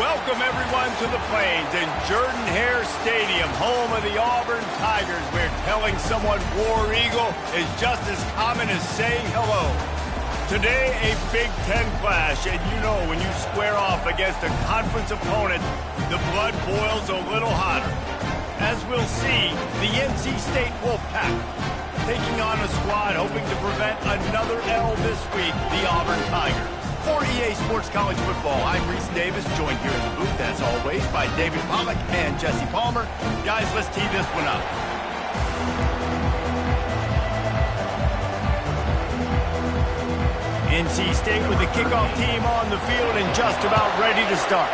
Welcome, everyone, to the Plains and Jordan-Hare Stadium, home of the Auburn Tigers, where telling someone War Eagle is just as common as saying hello. Today, a Big Ten clash, and you know when you square off against a conference opponent, the blood boils a little hotter. As we'll see, the NC State Wolfpack taking on a squad hoping to prevent another L this week, the Auburn Tigers. For EA Sports College Football, I'm Reese Davis, joined here in the booth, as always, by David Pollack and Jesse Palmer. Guys, let's tee this one up. NC State with the kickoff team on the field and just about ready to start.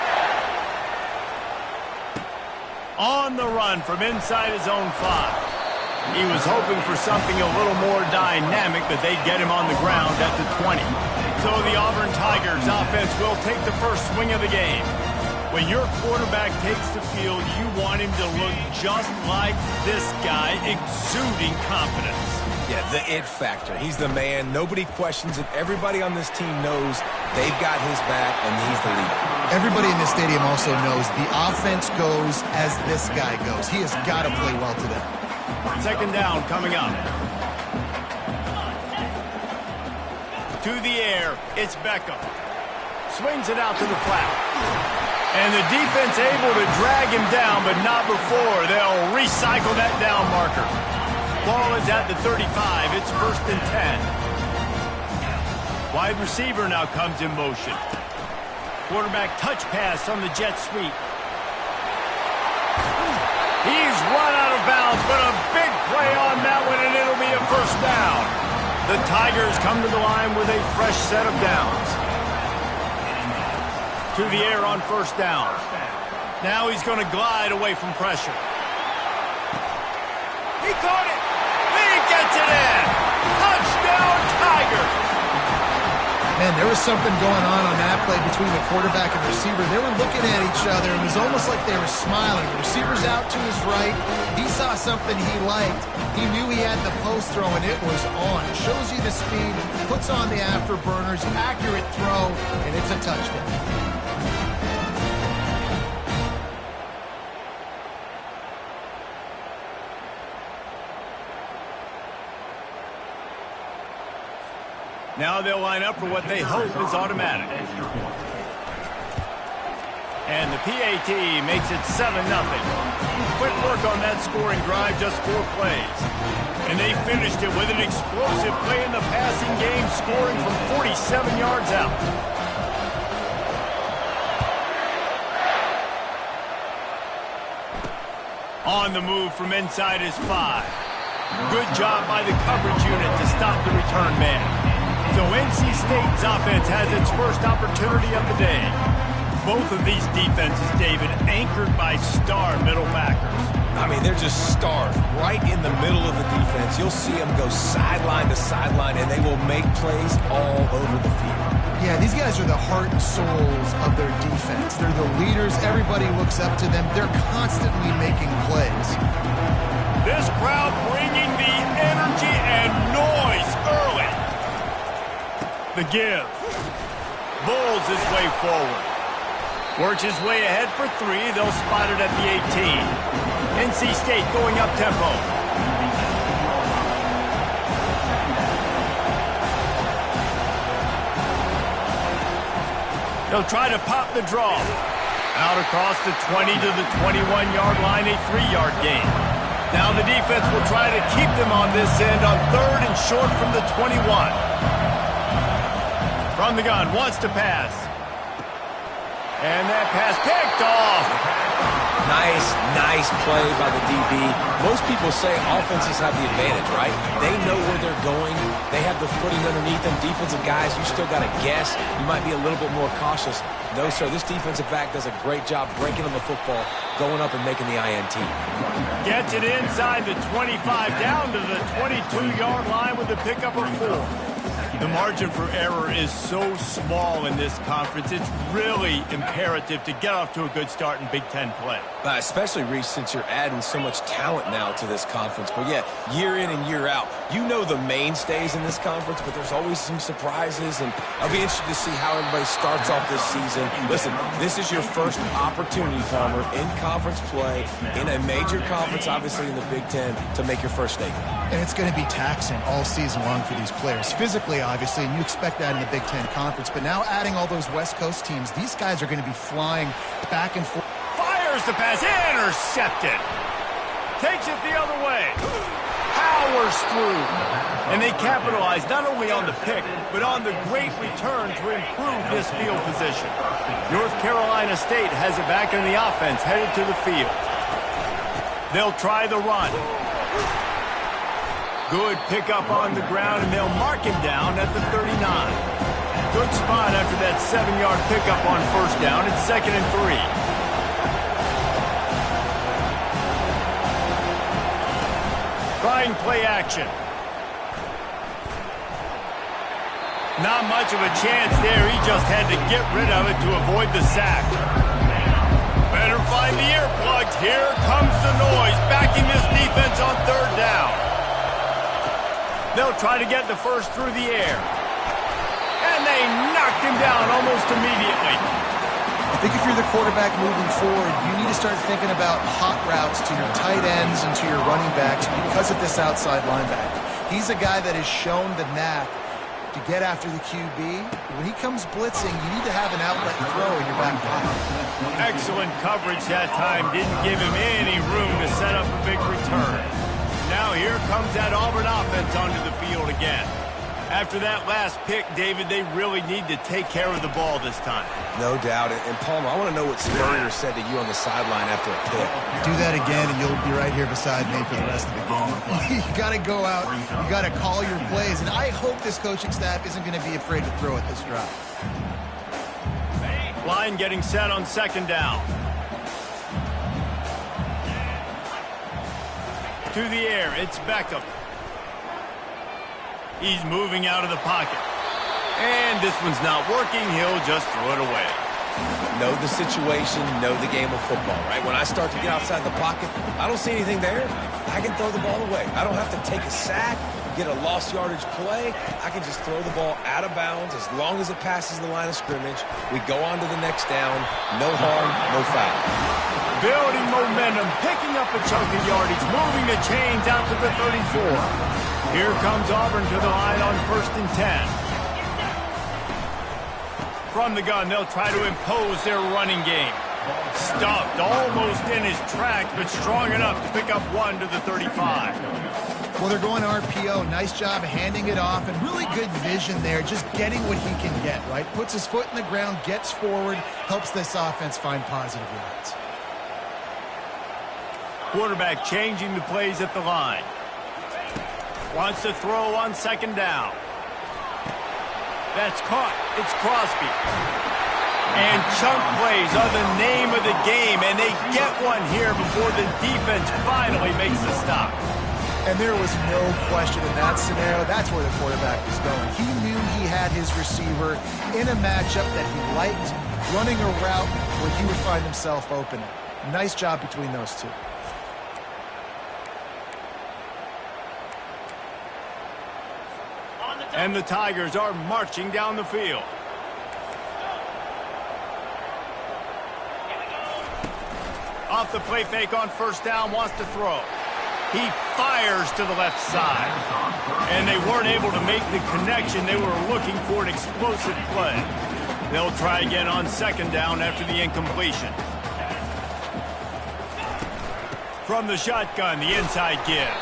On the run from inside his own 5. He was hoping for something a little more dynamic, but they'd get him on the ground at the 20. So the Auburn Tigers offense will take the first swing of the game. When your quarterback takes the field, you want him to look just like this guy, exuding confidence. Yeah, the it factor. He's the man. Nobody questions it. Everybody on this team knows they've got his back, and he's the leader. Everybody in this stadium also knows the offense goes as this guy goes. He has got to play well today. Second down coming up. To the air, it's Beckham. Swings it out to the flat. And the defense able to drag him down, but not before they'll recycle that down marker. Ball is at the 35. It's 1st and 10. Wide receiver now comes in motion. Quarterback touch pass on the jet sweep. He's run out of bounds, but a big play on that one, and it'll be a first down. The Tigers come to the line with a fresh set of downs. To the air on first down. Now he's going to glide away from pressure. He caught it. He gets it in. Touchdown, Tigers. Man, there was something going on that play between the quarterback and receiver. They were looking at each other. It was almost like they were smiling. The receiver's out to his right. He saw something he liked. He knew he had the post throw, and it was on. Shows you the speed, puts on the afterburners, accurate throw, and it's a touchdown. Now they'll line up for what they hope is automatic. And the PAT makes it 7-0. Quick work on that scoring drive, just 4 plays. And they finished it with an explosive play in the passing game, scoring from 47 yards out. On the move from inside his 5. Good job by the coverage unit to stop the return man. So NC State's offense has its first opportunity of the day. Both of these defenses, David, anchored by star middle backers. I mean, they're just stars right in the middle of the defense. You'll see them go sideline to sideline, and they will make plays all over the field. Yeah, these guys are the heart and souls of their defense. They're the leaders. Everybody looks up to them. They're constantly making plays. This crowd bringing the energy and noise early. The give. Bulls his way forward. Works his way ahead for 3. They'll spot it at the 18. NC State going up tempo. They'll try to pop the draw. Out across the 20 to the 21-yard line, a 3-yard gain. Now the defense will try to keep them on this end on 3rd and short from the 21. From the gun, wants to pass. And that pass picked off. Nice play by the DB. Most people say offenses have the advantage, right? They know where they're going. They have the footing underneath them. Defensive guys, you still got to guess. You might be a little bit more cautious. No, sir, this defensive back does a great job breaking on the football, going up and making the INT. Gets it inside the 25, down to the 22-yard line with the pickup of 4. The margin for error is so small in this conference. It's really imperative to get off to a good start in Big Ten play. Especially, Reece, since you're adding so much talent now to this conference. But, yeah, year in and year out, You know the mainstays in this conference, but there's always some surprises, and I'll be interested to see how everybody starts off this season. Listen, this is your first opportunity, Palmer, in conference play, in a major conference, obviously in the Big Ten, to make your first statement. And it's going to be taxing all season long for these players. Physically, obviously, and you expect that in the Big Ten Conference. But now adding all those West Coast teams, these guys are going to be flying back and forth. Fires the pass, intercepted. Takes it the other way. Powers through. And they capitalize not only on the pick, but on the great return to improve this field position. North Carolina State has it back in the offense, headed to the field. They'll try the run. Good pickup on the ground, and they'll mark him down at the 39. Good spot after that 7-yard pickup on first down. It's 2nd and 3. Trying play action. Not much of a chance there. He just had to get rid of it to avoid the sack. Better find the earplugs. Here comes the noise, backing this defense on 3rd down. They'll try to get the first through the air. And they knocked him down almost immediately. I think if you're the quarterback moving forward, you need to start thinking about hot routes to your tight ends and to your running backs because of this outside linebacker. He's a guy that has shown the knack to get after the QB. When he comes blitzing, you need to have an outlet throw in your back pocket. Excellent coverage that time. Didn't give him any room to set up a big return. Now here comes that Auburn offense onto the field again. After that last pick, David, they really need to take care of the ball this time. No doubt. And Palmer, I want to know what Spurrier said to you on the sideline after a pick. Do that again, and you'll be right here beside me for the rest of the game. You got to go out. You got to call your plays. And I hope this coaching staff isn't going to be afraid to throw at this drive. Line getting set on 2nd down. To the air, it's Beckham. He's moving out of the pocket. And this one's not working. He'll just throw it away. Know the situation, know the game of football, right? When I start to get outside the pocket, I don't see anything there. I can throw the ball away. I don't have to take a sack, get a lost yardage play. I can just throw the ball out of bounds as long as it passes the line of scrimmage. We go on to the next down. No harm, no foul. Building momentum, picking up a chunk of yardage, moving the chains out to the 34. Here comes Auburn to the line on 1st and 10. From the gun, they'll try to impose their running game. Stuffed almost in his tracks, but strong enough to pick up 1 to the 35. Well, they're going RPO. Nice job handing it off, and really good vision there, just getting what he can get, right? Puts his foot in the ground, gets forward, helps this offense find positive yards. Quarterback changing the plays at the line. Wants to throw on 2nd down. That's caught. It's Crosby. And chunk plays are the name of the game, and they get one here before the defense finally makes the stop. And there was no question in that scenario. That's where the quarterback was going. He knew he had his receiver in a matchup that he liked, running a route where he would find himself open. Nice job between those two. And the Tigers are marching down the field. Off the play fake on 1st down, wants to throw. He fires to the left side. And they weren't able to make the connection. They were looking for an explosive play. They'll try again on 2nd down after the incompletion. From the shotgun, the inside give.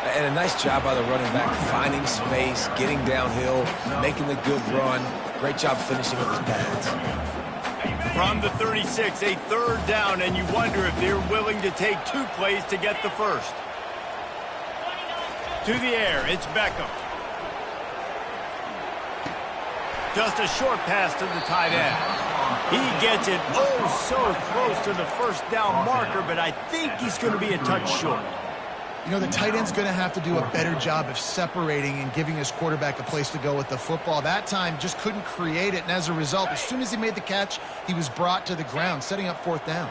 And a nice job by the running back, finding space, getting downhill, making the good run. Great job finishing with his pads. From the 36, a 3rd down, and you wonder if they're willing to take 2 plays to get the first. To the air, it's Beckham. Just a short pass to the tight end. He gets it so close to the 1st down marker, but I think he's going to be a touch short. You know, the tight end's going to have to do a better job of separating and giving his quarterback a place to go with the football. That time just couldn't create it, and as a result, as soon as he made the catch, he was brought to the ground, setting up 4th down.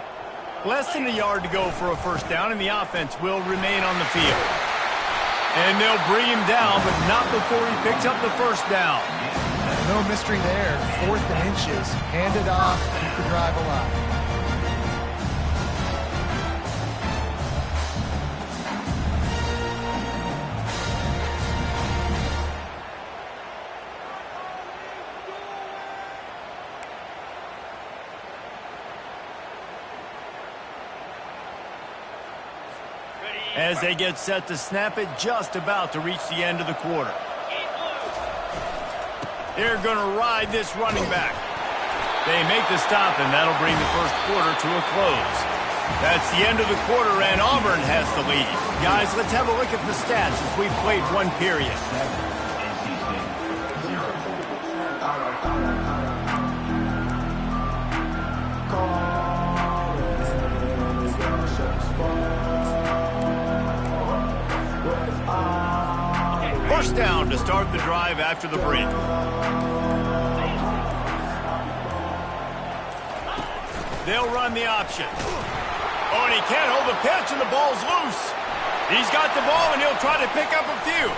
Less than a yard to go for a 1st down, and the offense will remain on the field. And they'll bring him down, but not before he picks up the first down. No mystery there. 4th and inches. Hand it off. Keep the drive alive. As they get set to snap it, just about to reach the end of the quarter. They're going to ride this running back. They make the stop, and that'll bring the first quarter to a close. That's the end of the quarter, and Auburn has the lead. Guys, let's have a look at the stats as we've played one period. First down to start the drive after the break. They'll run the option. Oh, and he can't hold the pitch, and the ball's loose. He's got the ball, and he'll try to pick up a few.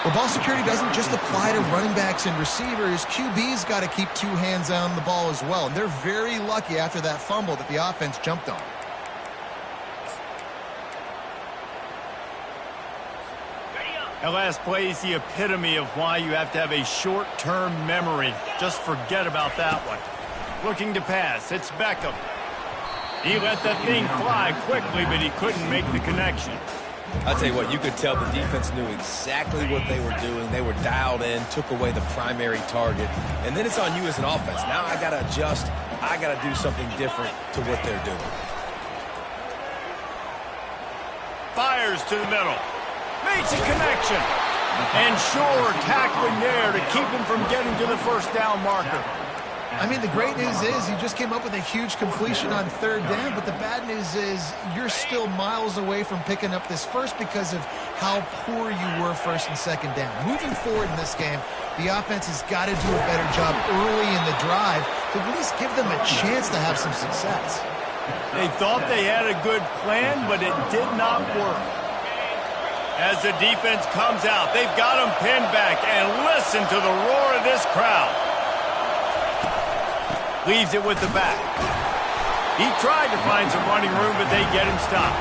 Well, ball security doesn't just apply to running backs and receivers. QB's got to keep 2 hands on the ball as well. And they're very lucky after that fumble that the offense jumped on. That last play is the epitome of why you have to have a short-term memory. Just forget about that one. Looking to pass. It's Beckham. He let that thing fly quickly, but he couldn't make the connection. I'll tell you what, you could tell the defense knew exactly what they were doing. They were dialed in, took away the primary target. And then it's on you as an offense. Now I got to adjust. I got to do something different to what they're doing. Fires to the middle. Makes a connection. And sure, tackling there to keep him from getting to the first down marker. I mean, the great news is he just came up with a huge completion on 3rd down, but the bad news is you're still miles away from picking up this first because of how poor you were 1st and 2nd down. Moving forward in this game, the offense has got to do a better job early in the drive to at least give them a chance to have some success. They thought they had a good plan, but it did not work. As the defense comes out, they've got him pinned back, and listen to the roar of this crowd. Leaves it with the back. He tried to find some running room, but they get him stopped.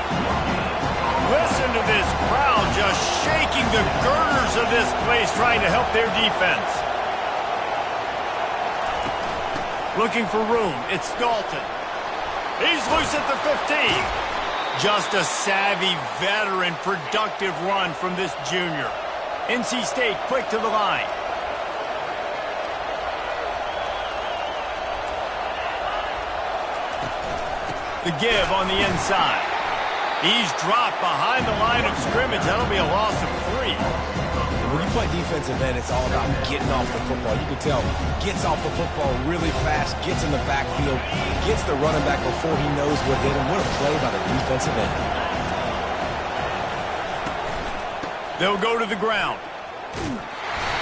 Listen to this crowd just shaking the girders of this place, trying to help their defense. Looking for room. It's Dalton. He's loose at the 15. Just a savvy, veteran, productive run from this junior. NC State quick to the line. The give on the inside. He's dropped behind the line of scrimmage. That'll be a loss of 3. When you play defensive end, it's all about getting off the football. You can tell, gets off the football really fast, gets in the backfield, gets the running back before he knows what hit him. What a play by the defensive end. They'll go to the ground.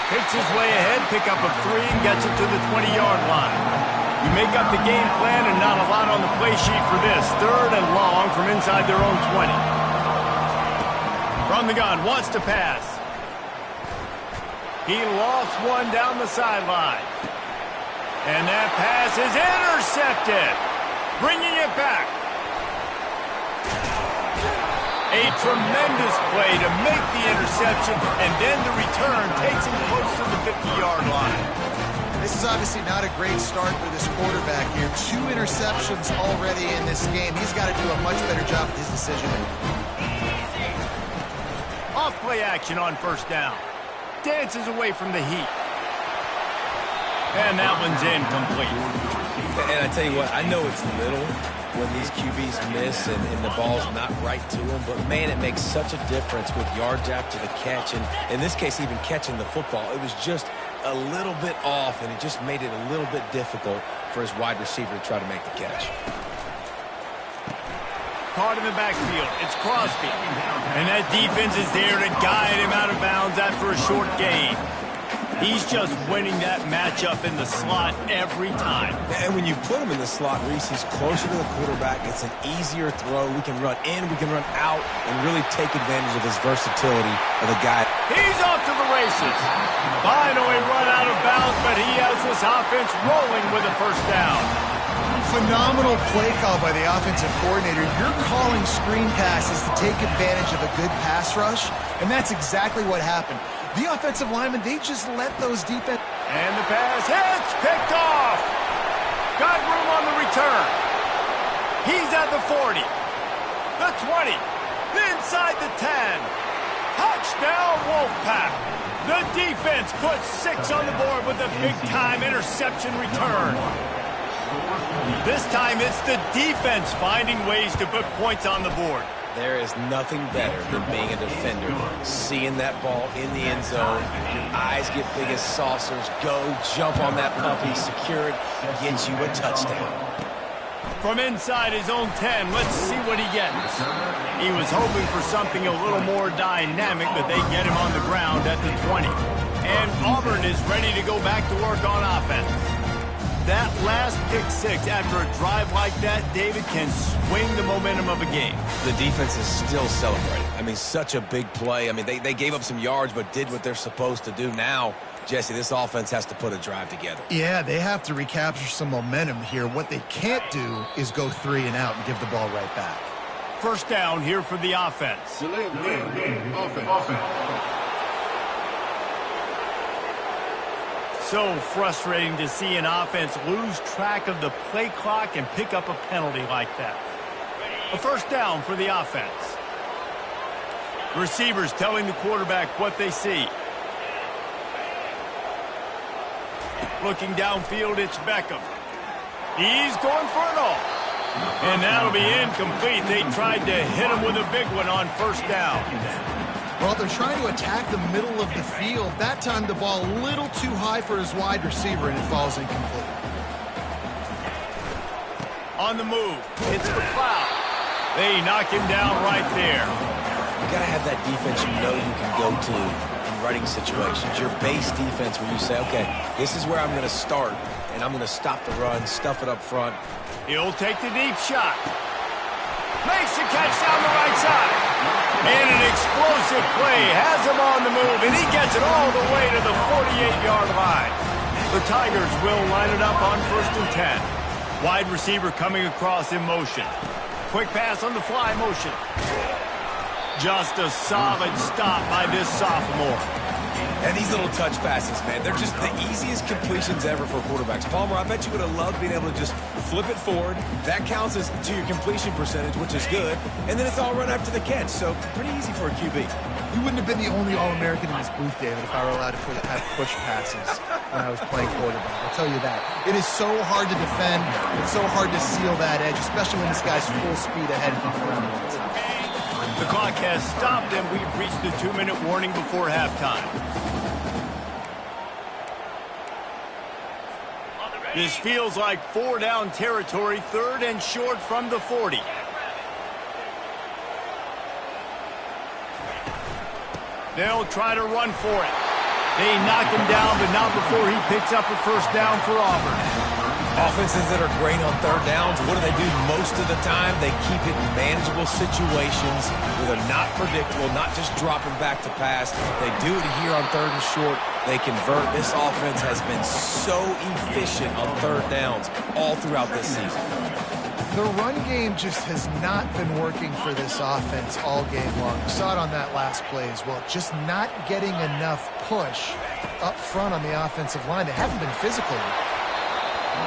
Picks his way ahead, pick up a 3, and gets it to the 20-yard line. You make up the game plan and not a lot on the play sheet for this. 3rd and long from inside their own 20. From the gun, wants to pass. He lost one down the sideline. And that pass is intercepted. Bringing it back. A tremendous play to make the interception, and then the return takes him close to the 50-yard line. This is obviously not a great start for this quarterback here. 2 interceptions already in this game. He's got to do a much better job with his decision-making. Off play action on 1st down. Dances away from the heat. And that one's incomplete. And I tell you what, I know it's little when these QBs miss and the ball's not right to them, but man, it makes such a difference with yards after the catch, and in this case, even catching the football. It was just a little bit off, and it just made it a little bit difficult for his wide receiver to try to make the catch. Caught in the backfield. It's Crosby. And that defense is there to guide him out of bounds after a short gain. He's just winning that matchup in the slot every time. And when you put him in the slot, Reese, he's closer to the quarterback. It's an easier throw. We can run in, we can run out, and really take advantage of his versatility of the guy. He's off to the races. Finally run out of bounds, but he has this offense rolling with a first down. Phenomenal play call by the offensive coordinator. You're calling screen passes to take advantage of a good pass rush, and that's exactly what happened. The offensive linemen, they just let those defense... And the pass hits, picked off. Got room on the return. He's at the 40, the 20, inside the 10. Touchdown, Wolfpack. The defense puts 6 on the board with a big-time interception return. This time it's the defense finding ways to put points on the board. There is nothing better than being a defender, seeing that ball in the end zone. Your eyes get big as saucers. Go, jump on that puppy, secure it, get you a touchdown. From inside his own 10, let's see what he gets. He was hoping for something a little more dynamic, but they get him on the ground at the 20. And Auburn is ready to go back to work on offense. That last pick 6 after a drive like that, David, can swing the momentum of a game. The defense is still celebrating. I mean, such a big play. I mean, they gave up some yards but did what they're supposed to do. Now, Jesse, this offense has to put a drive together. Yeah, they have to recapture some momentum here. What they can't do is go 3 and out and give the ball right back. First down here for the offense. So frustrating to see an offense lose track of the play clock and pick up a penalty like that. A first down for the offense. Receivers telling the quarterback what they see. Looking downfield, it's Beckham. He's going for it all. And that'll be incomplete. They tried to hit him with a big one on first down. Well, they're trying to attack the middle of the field. That time the ball a little too high for his wide receiver, and it falls incomplete. On the move, it's McLeod. They knock him down right there. You got to have that defense you know you can go to in running situations. Your base defense where you say, okay, this is where I'm going to start, and I'm going to stop the run, stuff it up front. He'll take the deep shot. Makes the catch down the right side. And an explosive play has him on the move, and he gets it all the way to the 48-yard line. The Tigers will line it up on 1st and 10. Wide receiver coming across in motion. Quick pass on the fly motion. Just a solid stop by this sophomore. And these little touch passes, man, they're just the easiest completions ever for quarterbacks. Palmer, I bet you would have loved being able to just flip it forward. That counts as to your completion percentage, which is good. And then it's all run after the catch, so pretty easy for a QB. You wouldn't have been the only All-American in this booth, David, if I were allowed to have push passes when I was playing quarterback. I'll tell you that. It is so hard to defend. It's so hard to seal that edge, especially when this guy's full speed ahead in front of him. The clock has stopped, and we've reached the 2-minute warning before halftime. This feels like 4-down territory, 3rd and short from the 40. They'll try to run for it. They knock him down, but not before he picks up a first down for Auburn. Offenses that are great on 3rd downs, what do they do most of the time? They keep it in manageable situations where they're not predictable, not just dropping back to pass. They do it here on 3rd and short. They convert. This offense has been so efficient on 3rd downs all throughout this season. The run game just has not been working for this offense all game long. We saw it on that last play as well. Just not getting enough push up front on the offensive line. They haven't been physical.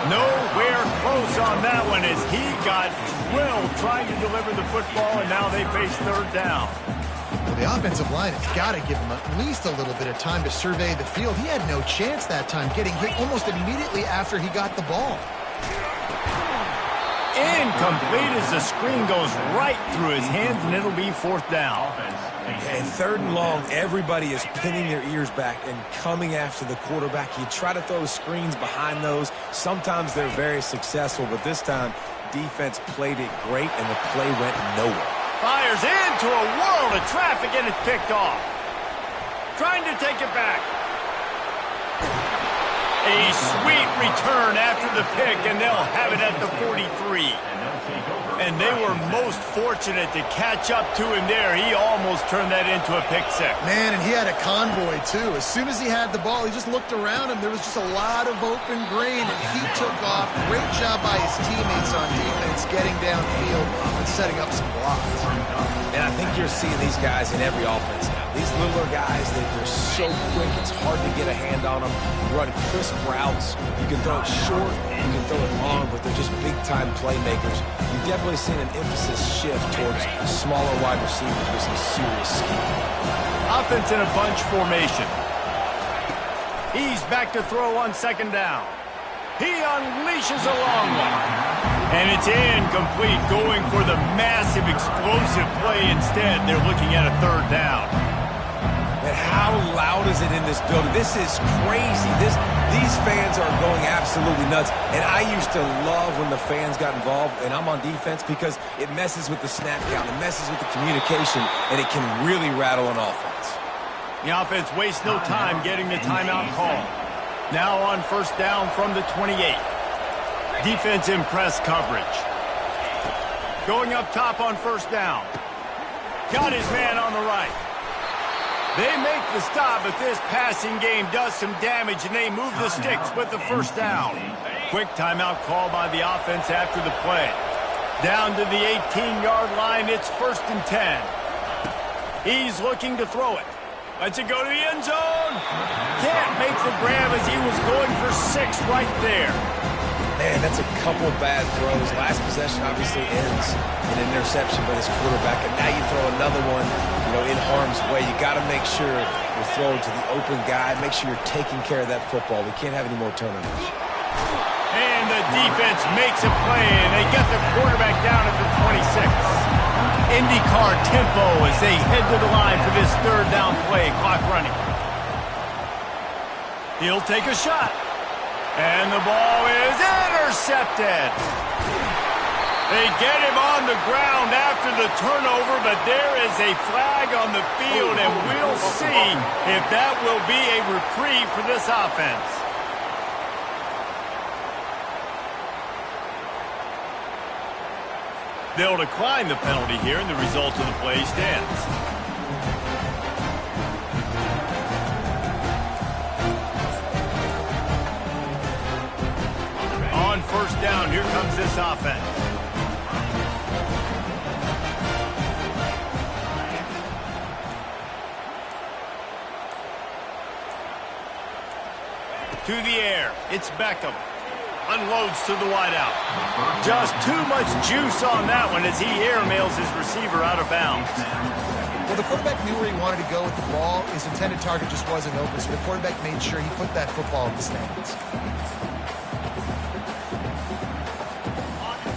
Nowhere close on that one as he got drilled trying to deliver the football, and now they face 3rd down. Well, the offensive line has got to give him at least a little bit of time to survey the field. He had no chance that time, getting hit almost immediately after he got the ball. Incomplete as the screen goes right through his hands, and it'll be 4th down. And 3rd and long, everybody is pinning their ears back and coming after the quarterback. You try to throw screens behind those. Sometimes they're very successful, but this time, defense played it great, and the play went nowhere. Fires into a world of traffic, and it's picked off. Trying to take it back. A sweet return after the pick, and they'll have it at the 43. And they were most fortunate to catch up to him there. He almost turned that into a pick six. Man, and he had a convoy, too. As soon as he had the ball, he just looked around him. There was just a lot of open grain, and he took off. Great job by his teammates on defense, getting downfield and setting up some blocks. And I think you're seeing these guys in every offense now. These littler guys, they're so quick, it's hard to get a hand on them. You run crisp routes. You can throw it short, you can throw it long, but they're just big-time playmakers. You've definitely seen an emphasis shift towards smaller wide receivers with some serious skill. Offense in a bunch formation. He's back to throw on second down. He unleashes a long one. And it's incomplete, going for the massive explosive play instead. They're looking at a third down. And how loud is it in this building? This is crazy. These fans are going absolutely nuts. And I used to love when the fans got involved, and I'm on defense, because it messes with the snap count, it messes with the communication, and it can really rattle an offense. The offense wastes no time getting the timeout call. Now on first down from the 28. Defense in press coverage. Going up top on first down. Got his man on the right. They make the stop, but this passing game does some damage, and they move the sticks with the first down. Quick timeout call by the offense after the play. Down to the 18-yard line, it's 1st and 10. He's looking to throw it. Lets it go to the end zone. Can't make the grab as he was going for 6 right there. Man, that's a couple bad throws. Last possession obviously ends in an interception by his quarterback, and now you throw another one, in harm's way. You got to make sure you're throwing to the open guy. Make sure you're taking care of that football. We can't have any more turnovers. And the defense makes a play, and they get the quarterback down at the 26. IndyCar tempo as they head to the line for this third down play. Clock running. He'll take a shot. And the ball is intercepted. They get him on the ground after the turnover, but there is a flag on the field, and we'll see if that will be a reprieve for this offense. They'll decline the penalty here, and the result of the play stands. On first down, here comes this offense. To the air, it's Beckham. Unloads to the wideout. Just too much juice on that one as he airmails his receiver out of bounds. Well, the quarterback knew where he wanted to go with the ball. His intended target just wasn't open, so the quarterback made sure he put that football in the stands.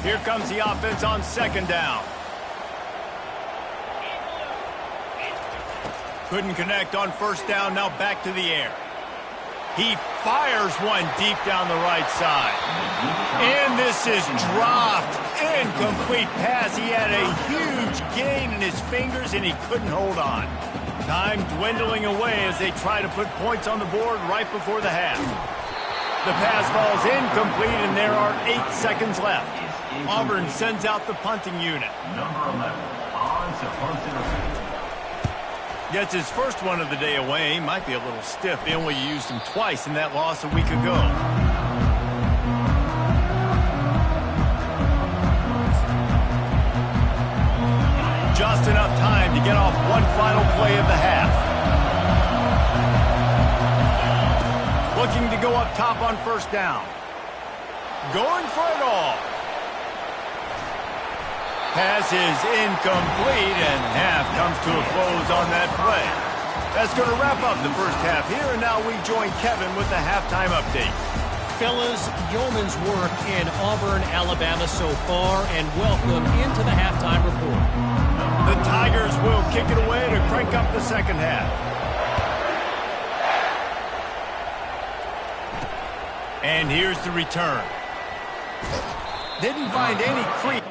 Here comes the offense on second down. Couldn't connect on first down, now back to the air. He fires one deep down the right side. And this is dropped. Incomplete pass. He had a huge gain in his fingers, and he couldn't hold on. Time dwindling away as they try to put points on the board right before the half. The pass falls incomplete, and there are 8 seconds left. Auburn sends out the punting unit. Number 11, on to punt interference. Gets his first one of the day away. Might be a little stiff. They only used him twice in that loss a week ago. Just enough time to get off one final play of the half. Looking to go up top on first down. Going for it all. Pass is incomplete, and half comes to a close on that play. That's going to wrap up the first half here, and now we join Kevin with the halftime update. Fellas, yeoman's work in Auburn, Alabama so far, and welcome into the halftime report. The Tigers will kick it away to crank up the second half. And here's the return. Didn't find any creep.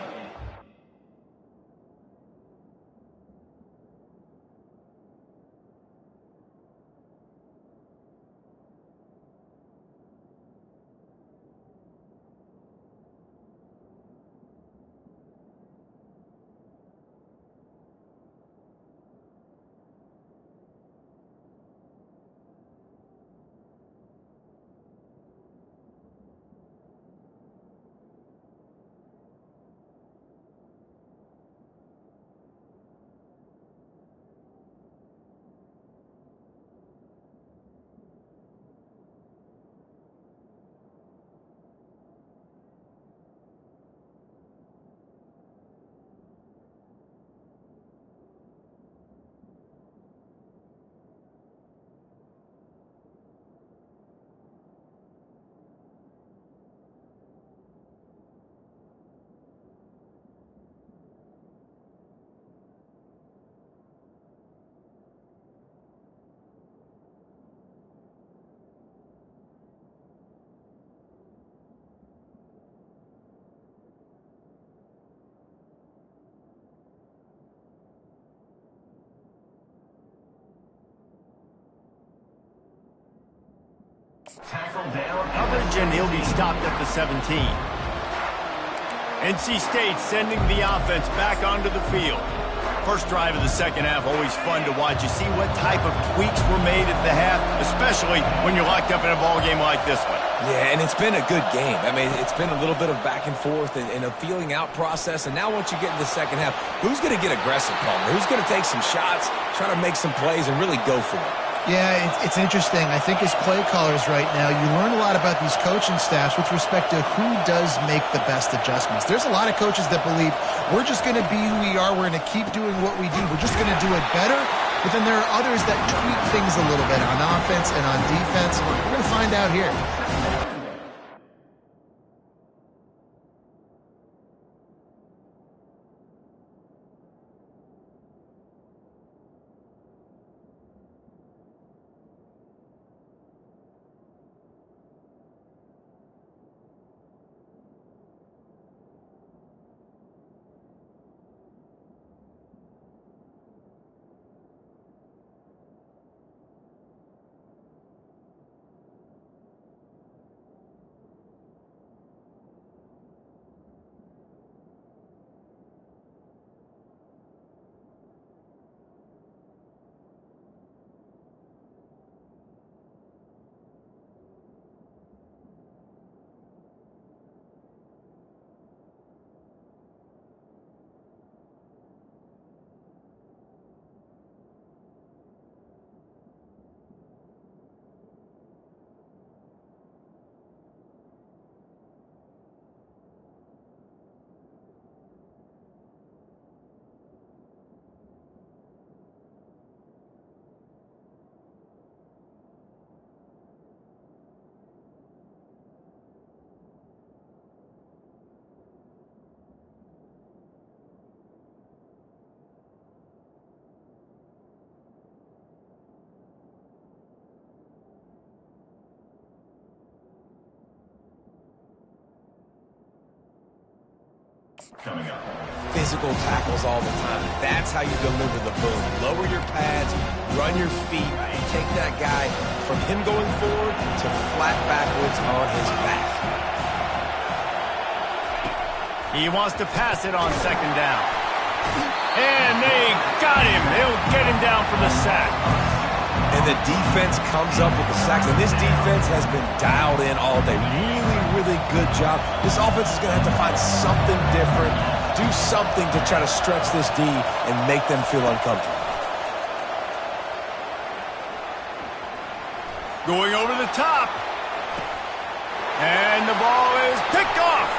Tackle down. Coverage, and he'll be stopped at the 17. NC State sending the offense back onto the field. First drive of the second half, always fun to watch. You see what type of tweaks were made at the half, especially when you're locked up in a ball game like this one. Yeah, and it's been a good game. I mean, it's been a little bit of back and forth and a feeling out process. And now once you get in the second half, who's going to get aggressive, Palmer? Who's going to take some shots, try to make some plays, and really go for it? Yeah, it's interesting. I think as play callers right now, you learn a lot about these coaching staffs with respect to who does make the best adjustments. There's a lot of coaches that believe we're just going to be who we are. We're going to keep doing what we do. We're just going to do it better. But then there are others that tweak things a little bit on offense and on defense. We're going to find out here. Coming up. Physical tackles all the time. That's how you deliver the boom. Lower your pads, run your feet, take that guy from him going forward to flat backwards on his back. He wants to pass it on second down. And they got him. They'll get him down for the sack. And the defense comes up with the sacks. And this defense has been dialed in all day. Really good job. This offense is going to have to find something different, do something to try to stretch this D and make them feel uncomfortable. Going over the top. And the ball is picked off.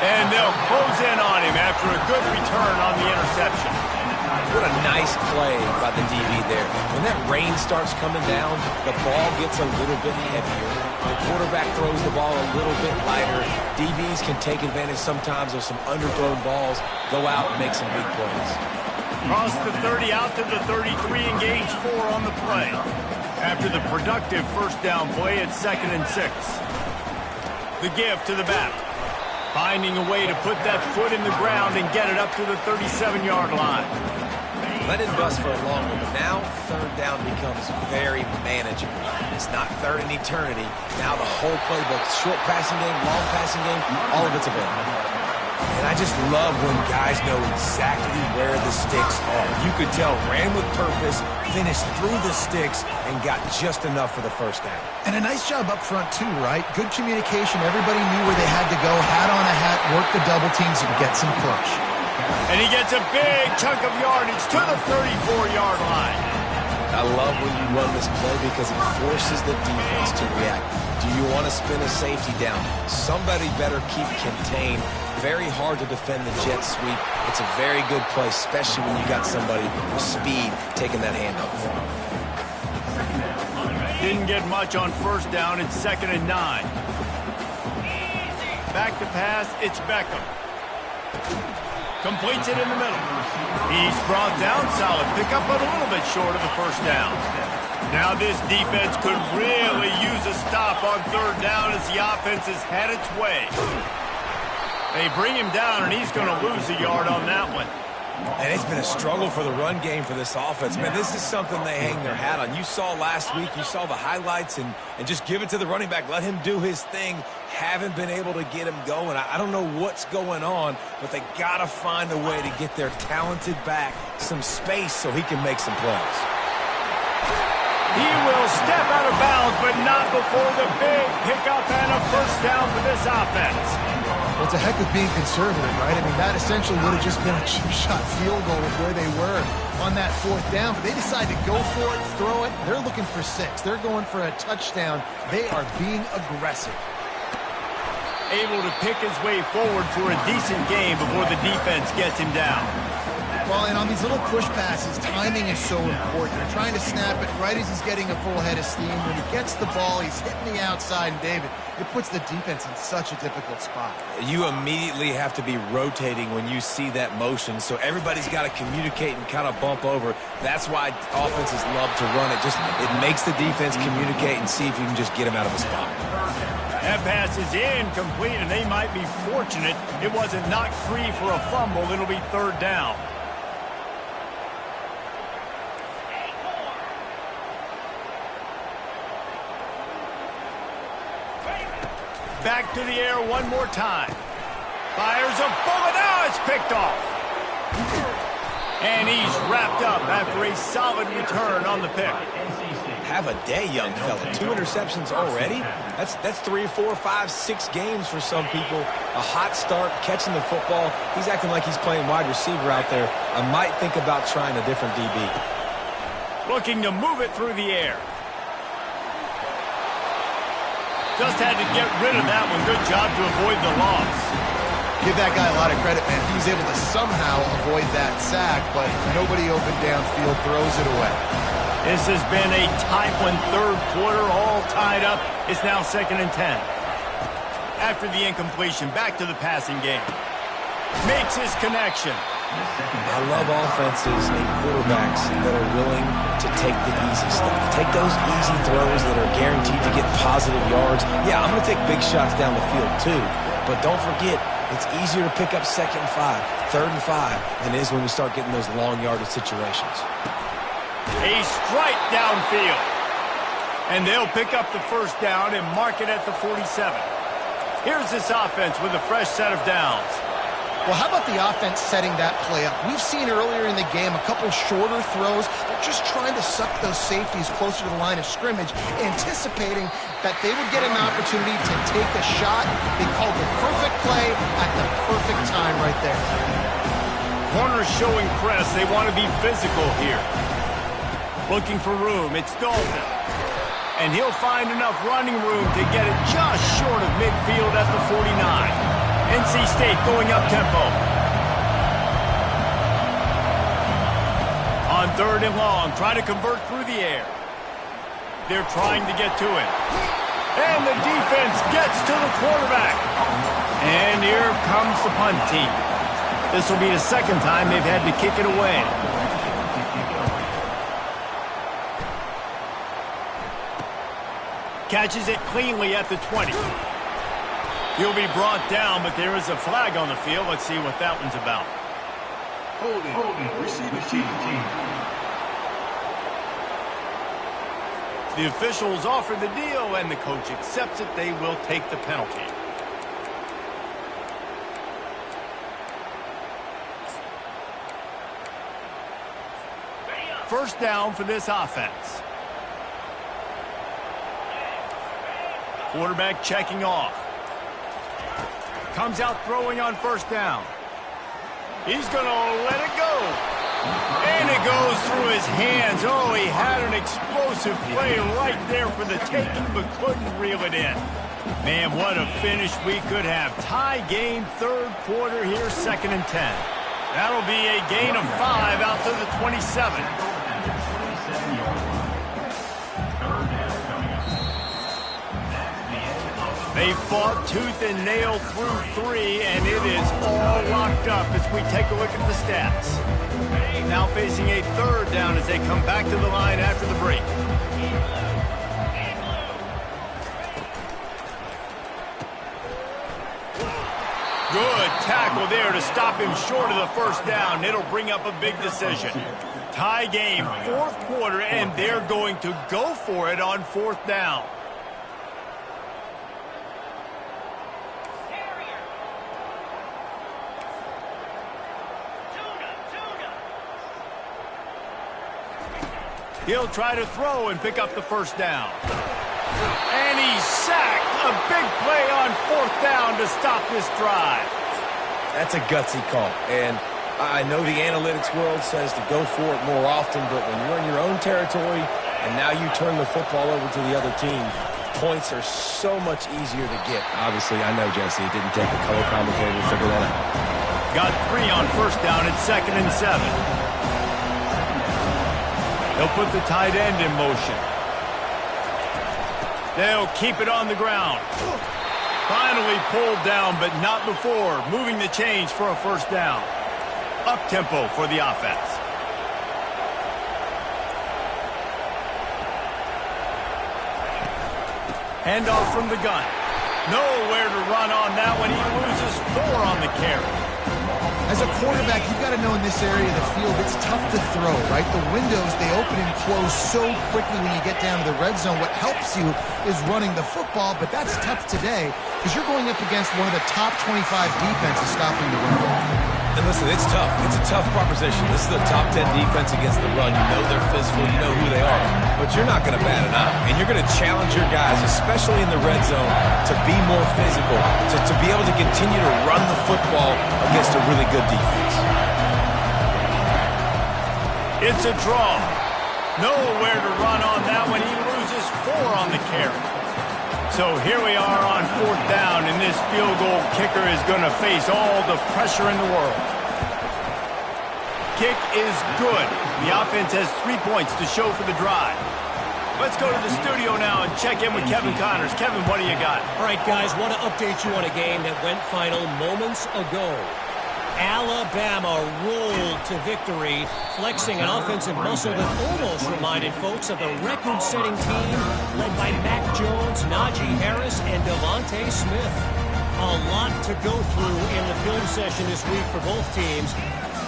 And they'll close in on him after a good return on the interception. What a nice play by the DB there. When that rain starts coming down, the ball gets a little bit heavier. The quarterback throws the ball a little bit lighter. DBs can take advantage sometimes of some underthrown balls, go out and make some big plays. Cross the 30 out to the 33, engage 4 on the play. After the productive first down play, it's 2nd and 6. The give to the back. Finding a way to put that foot in the ground and get it up to the 37-yard line. Let it bust for a long one, but now third down becomes very manageable. It's not third in eternity. Now the whole playbook, short passing game, long passing game, all of it's available. And I just love when guys know exactly where the sticks are. You could tell, ran with purpose, finished through the sticks, and got just enough for the first down. And a nice job up front, too, right? Good communication. Everybody knew where they had to go. Hat on a hat, work the double teams, and get some push. And he gets a big chunk of yardage to the 34-yard line. I love when you run this play because it forces the defense to react. Do you want to spin a safety down? Somebody better keep contained. Very hard to defend the jet sweep. It's a very good play, especially when you got somebody with speed taking that handoff. Didn't get much on first down. It's 2nd and 9. Back to pass. It's Beckham. Completes it in the middle. He's brought down. Solid pickup, but a little bit short of the first down. Now this defense could really use a stop on third down as the offense has had its way. They bring him down, and he's going to lose a yard on that one. And it's been a struggle for the run game for this offense. Man, this is something they hang their hat on. You saw last week, you saw the highlights, and just give it to the running back. Let him do his thing. Haven't been able to get him going. I don't know what's going on, but they got to find a way to get their talented back some space so he can make some plays. He will step out of bounds, but not before the big pickup and a first down for this offense. Well, it's a heck of being conservative, right? I mean, that essentially would have just been a chip-shot field goal with where they were on that fourth down. But they decided to go for it, throw it. They're looking for 6. They're going for a touchdown. They are being aggressive. Able to pick his way forward for a decent game before the defense gets him down. Well, and on these little push passes, timing is so important. They're trying to snap it right as he's getting a full head of steam. When he gets the ball, he's hitting the outside, and David, it puts the defense in such a difficult spot. You immediately have to be rotating when you see that motion, so everybody's got to communicate and kind of bump over. That's why offenses love to run it. It makes the defense communicate and see if you can just get him out of a spot. That pass is incomplete, and they might be fortunate it wasn't knocked free for a fumble. It'll be third down. Back to the air one more time. Fires a bullet. Now it's picked off. And he's wrapped up after a solid return on the pick. Have a day, young fella. 2 interceptions already? That's 3, 4, 5, 6 games for some people. A hot start, catching the football. He's acting like he's playing wide receiver out there. I might think about trying a different DB. Looking to move it through the air. Just had to get rid of that one. Good job to avoid the loss. Give that guy a lot of credit, man. He was able to somehow avoid that sack, but nobody open downfield, throws it away. This has been a tight one, third quarter, all tied up. It's now 2nd and 10. After the incompletion, back to the passing game. Makes his connection. I love offenses and quarterbacks that are willing to take the easy stuff. Take those easy throws that are guaranteed to get positive yards. Yeah, I'm going to take big shots down the field too. But don't forget, it's easier to pick up 2nd and 5, 3rd and 5 than it is when we start getting those long yardage situations. A strike downfield. And they'll pick up the first down and mark it at the 47. Here's this offense with a fresh set of downs. Well, how about the offense setting that play up? We've seen earlier in the game a couple shorter throws. They're just trying to suck those safeties closer to the line of scrimmage, anticipating that they would get an opportunity to take a shot. They called the perfect play at the perfect time right there. Corners showing press. They want to be physical here. Looking for room. It's Dalton. And he'll find enough running room to get it just short of midfield at the 49. NC State going up tempo. On 3rd and long, trying to convert through the air. They're trying to get to it. And the defense gets to the quarterback. And here comes the punt team. This will be the 2nd time they've had to kick it away. Catches it cleanly at the 20. He'll be brought down, but there is a flag on the field. Let's see what that one's about. Holding, receiver team. The officials offer the deal, and the coach accepts it. They will take the penalty. First down for this offense. Quarterback checking off. Comes out throwing on first down. He's going to let it go. And it goes through his hands. Oh, he had an explosive play right there for the taking, but couldn't reel it in. Man, what a finish we could have. Tie game, 3rd quarter here, 2nd and 10. That'll be a gain of 5 out to the 27. They fought tooth and nail through 3, and it is all locked up as we take a look at the stats. Now facing a 3rd down as they come back to the line after the break. Good tackle there to stop him short of the first down. It'll bring up a big decision. Tie game, fourth quarter, and they're going to go for it on fourth down. He'll try to throw and pick up the first down. And he's sacked. A big play on fourth down to stop this drive. That's a gutsy call. And I know the analytics world says to go for it more often, but when you're in your own territory and now you turn the football over to the other team, points are so much easier to get. Obviously, I know, Jesse, it didn't take a color commentator to figure that out. Got 3 on first down at 2nd and 7. They'll put the tight end in motion. They'll keep it on the ground. Finally pulled down, but not before. Moving the chains for a first down. Up-tempo for the offense. Handoff from the gun. Nowhere to run on that one. He loses 4 on the carry. As a quarterback, you've got to know in this area of the field, it's tough to throw, right? The windows, they open and close so quickly when you get down to the red zone. What helps you is running the football, but that's tough today because you're going up against one of the top 25 defenses stopping the run. And listen, it's tough. It's a tough proposition. This is the top 10 defense against the run. You know they're physical. You know who they are. But you're not going to bat an eye. And you're going to challenge your guys, especially in the red zone, to be more physical, to be able to continue to run the football against a really good defense. It's a draw. Nowhere to run on that one. He loses 4 on the carry. So here we are on fourth down, and this field goal kicker is going to face all the pressure in the world. Kick is good. The offense has 3 points to show for the drive. Let's go to the studio now and check in with Kevin Connors. Kevin, what do you got? All right, guys, want to update you on a game that went final moments ago. Alabama rolled to victory, flexing an offensive muscle that almost reminded folks of the record-setting team led by Mac Jones, Najee Harris, and Devontae Smith. A lot to go through in the film session this week for both teams.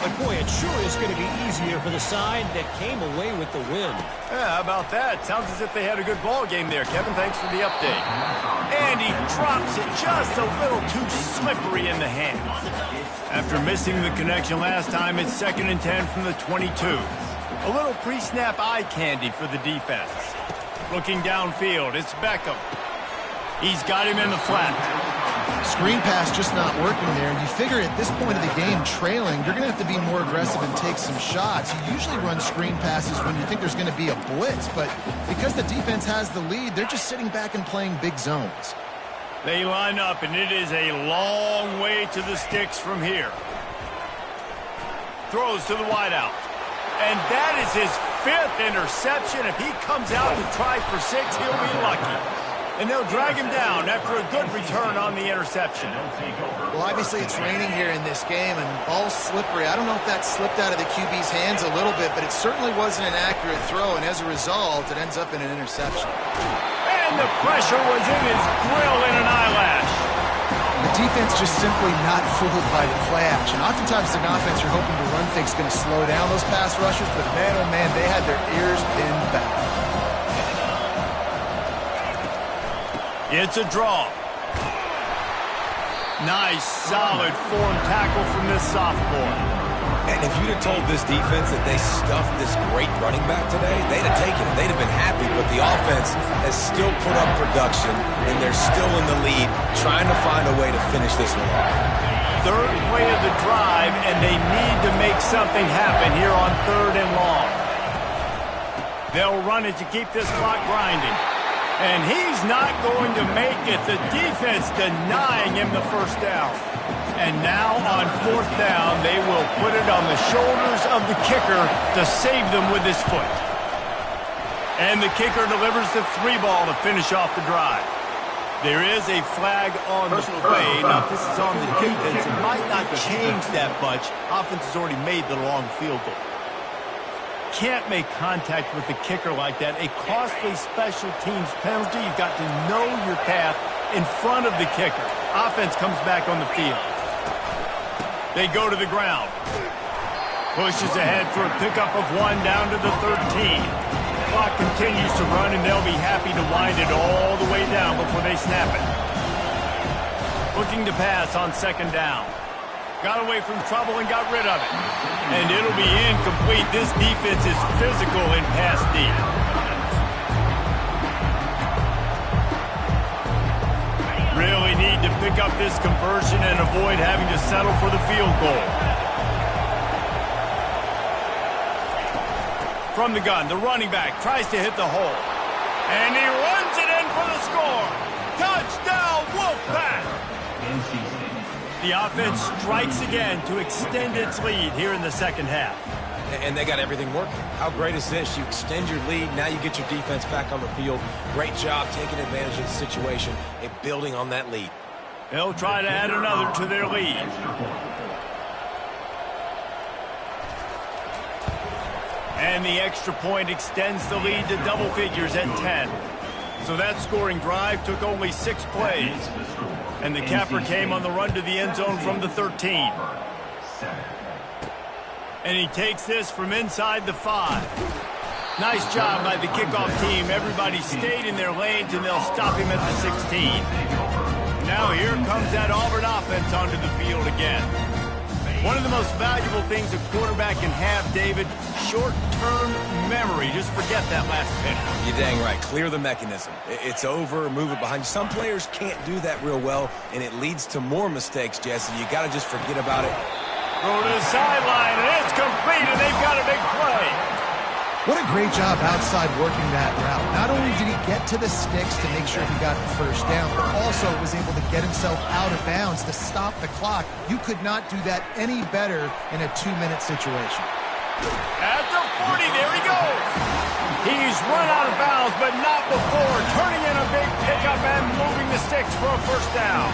But, boy, it sure is going to be easier for the side that came away with the win. Yeah, how about that? Sounds as if they had a good ball game there. Kevin, thanks for the update. And he drops it just a little too slippery in the hand. After missing the connection last time, it's 2nd and 10 from the 22. A little pre-snap eye candy for the defense. Looking downfield, it's Beckham. He's got him in the flat. Screen pass just not working there. And you figure at this point of the game, trailing, you're going to have to be more aggressive and take some shots. You usually run screen passes when you think there's going to be a blitz. But because the defense has the lead, they're just sitting back and playing big zones. They line up, and it is a long way to the sticks from here. Throws to the wideout. And that is his 5th interception. If he comes out and tries for 6, he'll be lucky. And they'll drag him down after a good return on the interception. Well, obviously it's raining here in this game, and ball's slippery. I don't know if that slipped out of the QB's hands a little bit, but it certainly wasn't an accurate throw, and as a result, it ends up in an interception. And the pressure was in his grill in an eyelash. The defense just simply not fooled by the play action. Oftentimes, an offense you're hoping to run things going to slow down those pass rushers, but man, oh man, they had their ears pinned back. It's a draw. Nice, solid form tackle from this sophomore. And if you'd have told this defense that they stuffed this great running back today, they'd have taken it. They'd have been happy, but the offense has still put up production, and they're still in the lead, trying to find a way to finish this one off. 3rd play of the drive, and they need to make something happen here on 3rd and long. They'll run it to keep this clock grinding. And he's not going to make it. The defense denying him the first down. And now on 4th down, they will put it on the shoulders of the kicker to save them with his foot. And the kicker delivers the 3 ball to finish off the drive. There is a flag on the play. Now, if this is on the defense, it might not change that much. Offense has already made the long field goal. Can't make contact with the kicker like that. A costly special teams penalty. You've got to know your path in front of the kicker. Offense comes back on the field. They go to the ground. Pushes ahead for a pickup of 1 down to the 13. Clock continues to run, and they'll be happy to wind it all the way down before they snap it. Looking to pass on 2nd down. Got away from trouble and got rid of it. And it'll be incomplete. This defense is physical in pass deep. Really need to pick up this conversion and avoid having to settle for the field goal. From the gun, the running back tries to hit the hole. And he runs it in for the score. Touchdown, Wolfpack! The offense strikes again to extend its lead here in the 2nd half. And they got everything working. How great is this? You extend your lead, now you get your defense back on the field. Great job taking advantage of the situation and building on that lead. They'll try to add another to their lead. And the extra point extends the lead to double figures at 10. So that scoring drive took only 6 plays. And the capper came on the run to the end zone from the 13. And he takes this from inside the 5. Nice job by the kickoff team. Everybody stayed in their lanes, and they'll stop him at the 16. Now here comes that Auburn offense onto the field again. One of the most valuable things a quarterback can have, David, short-term memory. Just forget that last pitch. You're dang right. Clear the mechanism. It's over, move it behind you. Some players can't do that real well, and it leads to more mistakes, Jesse. You got to just forget about it. Throw to the sideline, and it's complete, and they've got a big play. What a great job outside working that route. Not only did he get to the sticks to make sure he got the first down, but also was able to get himself out of bounds to stop the clock. You could not do that any better in a 2-minute situation. At the 40, there he goes. He's run out of bounds, but not before turning in a big pickup and moving the sticks for a first down.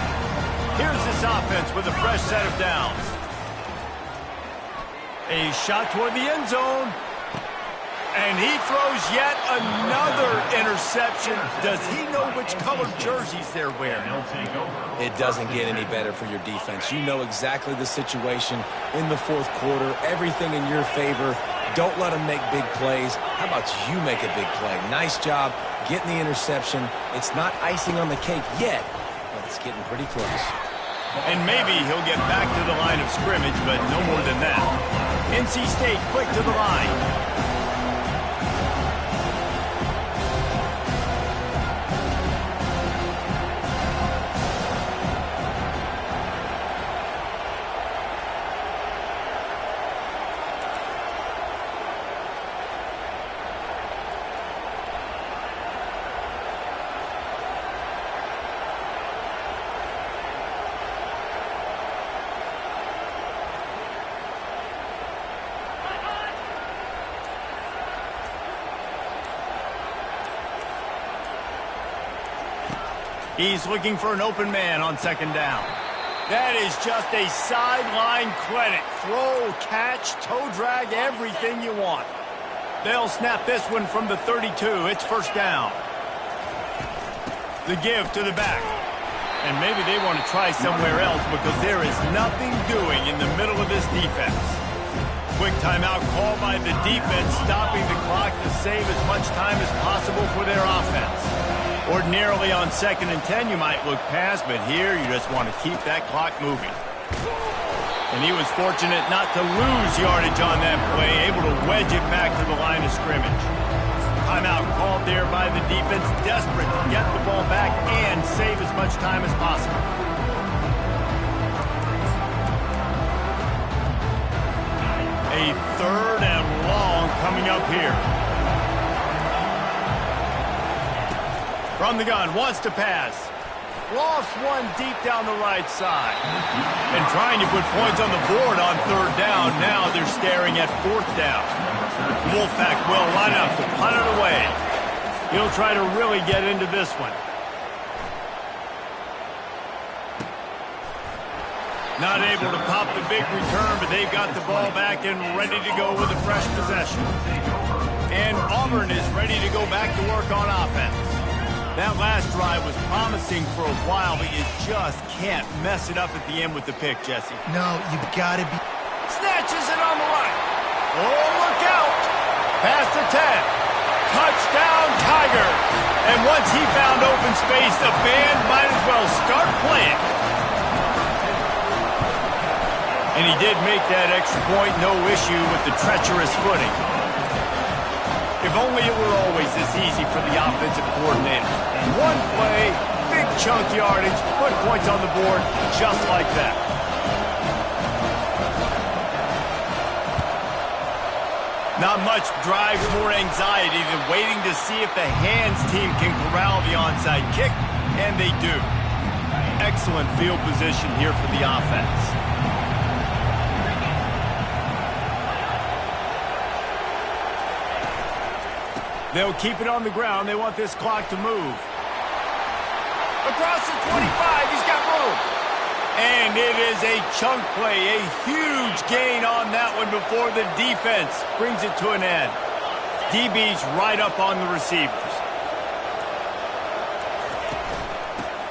Here's this offense with a fresh set of downs. A shot toward the end zone. And he throws yet another interception. Does he know which color jerseys they're wearing? It doesn't get any better for your defense. You know exactly the situation in the 4th quarter. Everything in your favor. Don't let them make big plays. How about you make a big play? Nice job getting the interception. It's not icing on the cake yet, but it's getting pretty close. And maybe he'll get back to the line of scrimmage, but no more than that. NC State quick to the line. He's looking for an open man on 2nd down. That is just a sideline clinic. Throw, catch, toe drag, everything you want. They'll snap this one from the 32. It's first down. The give to the back. And maybe they want to try somewhere else because there is nothing doing in the middle of this defense. Quick timeout called by the defense, stopping the clock to save as much time as possible for their offense. Ordinarily on 2nd and 10, you might look past, but here you just want to keep that clock moving. And he was fortunate not to lose yardage on that play, able to wedge it back to the line of scrimmage. Timeout called there by the defense, desperate to get the ball back and save as much time as possible. A 3rd and long coming up here. From the gun, wants to pass. Lofts one deep down the right side. And trying to put points on the board on 3rd down. Now they're staring at 4th down. Wolfpack will line up to punt it away. He'll try to really get into this one. Not able to pop the big return, but they've got the ball back and ready to go with a fresh possession. And Auburn is ready to go back to work on offense. That last drive was promising for a while, but you just can't mess it up at the end with the pick, Jesse. No, you've got to be... Snatches it on the line. Oh, look out. Past the 10. Touchdown, Tigers. And once he found open space, the band might as well start playing. And he did make that extra point, no issue with the treacherous footing. If only it were always this easy for the offensive coordinator. One play, big chunk yardage, put points on the board just like that. Not much drive or anxiety than waiting to see if the hands team can corral the onside kick, and they do. Excellent field position here for the offense. They'll keep it on the ground. They want this clock to move. Across the 25, he's got room. And it is a chunk play, a huge gain on that one before the defense brings it to an end. DB's right up on the receivers.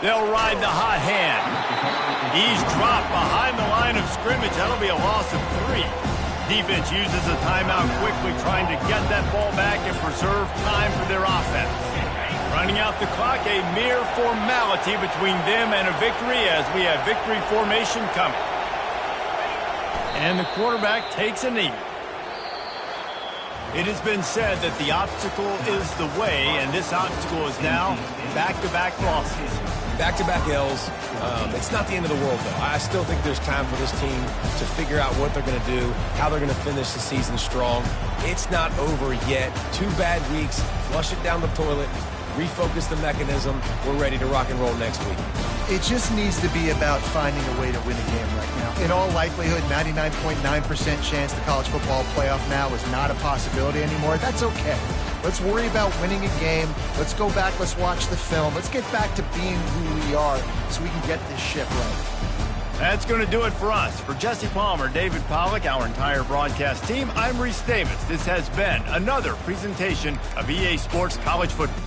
They'll ride the hot hand. He's dropped behind the line of scrimmage. That'll be a loss of 3. Defense uses a timeout quickly, trying to get that ball back and preserve time for their offense. Running out the clock, a mere formality between them and a victory as we have victory formation coming. And the quarterback takes a knee. It has been said that the obstacle is the way, and this obstacle is now back-to-back losses. Back-to-back L's. It's not the end of the world, though. I still think there's time for this team to figure out what they're going to do, how they're going to finish the season strong. It's not over yet. 2 bad weeks. Flush it down the toilet. Refocus the mechanism. We're ready to rock and roll next week. It just needs to be about finding a way to win a game right now. In all likelihood, 99.9% chance the college football playoff now is not a possibility anymore. That's okay. Let's worry about winning a game. Let's go back. Let's watch the film. Let's get back to being who we are so we can get this ship right. That's going to do it for us. For Jesse Palmer, David Pollack, our entire broadcast team, I'm Reese Davis. This has been another presentation of EA Sports College Football.